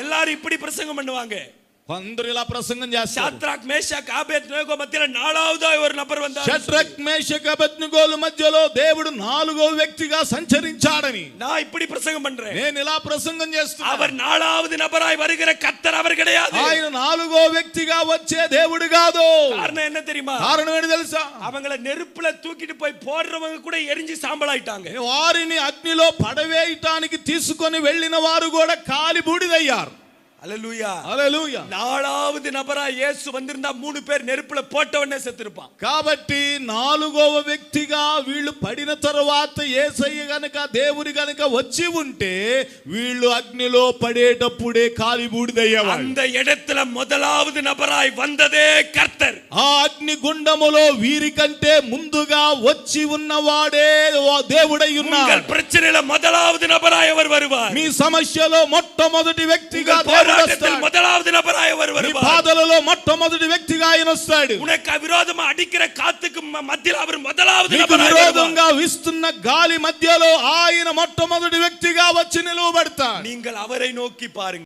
எல்லாரும் இப்படி பிரசங்கம் பண்ணுவாங்க. కొందరు ఇలా ప్రసంగం చేస్తారు. షద్రక్ మేషక్ అబేద్నెగో మధ్యలో నాలుగవ ఒక నపర్ వందారు. షద్రక్ మేషక్ అబేద్నెగోల మధ్యలో దేవుడు నాలుగవ వ్యక్తిగా సంచరించాడని నా ఇప్పుడు ప్రసంగం பண்றேன். నేను ఇలా ప్రసంగం చేస్తున్నా. அவர் நாலாவது நபராய் வருகிற கர்த்தர் அவர் கிடையாது. ఆయన నాలుగవ వ్యక్తిగా వచ్చే దేవుడు కాదు. కారణం என்ன தெரியுமா? కారణం ఏంటి తెలుసా? அவங்கள நெருப்புல தூக்கிட்டு போய் போடுறவங்க கூட எரிஞ்சு சாம்பலாயிட்டாங்க. వారిని అగ్నిలో పడవేయటానికి తీసుకొని వెళ్ళిన వారు కూడా కాలి బూడిదయ్యారు. హల్లెలూయా హల్లెలూయా. నాలుగవ నబరాయి యేసు வந்திருந்தா மூணு பேர் நெருப்புல போட்டவனே செத்துருப்பான். కాబట్టి నాలుగవ వ్యక్తిగా వీళ్ళు పడిన తర్వాత యేసయ్య గనుక దేవుని గనుక వచ్చి ఉంటే వీళ్ళు అగ్నిలో పడేటప్పుడే కాలి బూడిదయ్యేవారు. அந்த இடத்துல முதலாவது நபராய் வந்ததே கர்த்தர். ఆ అగ్ని గుండములో వీరికంటే ముందుగా వచ్చి ఉన్నవాడే దేవుడై ఉన్నాడు. உங்கள் பிரச்சனையில முதலாவது நபராய் அவர் வருவார். మీ సమస్యలో మొట్టమొదటి వ్యక్తిగా முதலாவது நபராய் அவர் வருவார். మీ బాధలలో మొట్టమొదటి వ్యక్తిగా ఆయన వస్తాడు. உனக்கு விரோதமா அடிக்கிற காத்துக்கு மத்தியில அவர் முதலாவது నీకు విరోధంగా వీస్తున్న గాలి మధ్యలో ఆయన మొట్టమొదటి వ్యక్తిగా వచ్చి నిలవబడతాడు. நீங்கள் அவரை நோக்கி பாருங்கள்.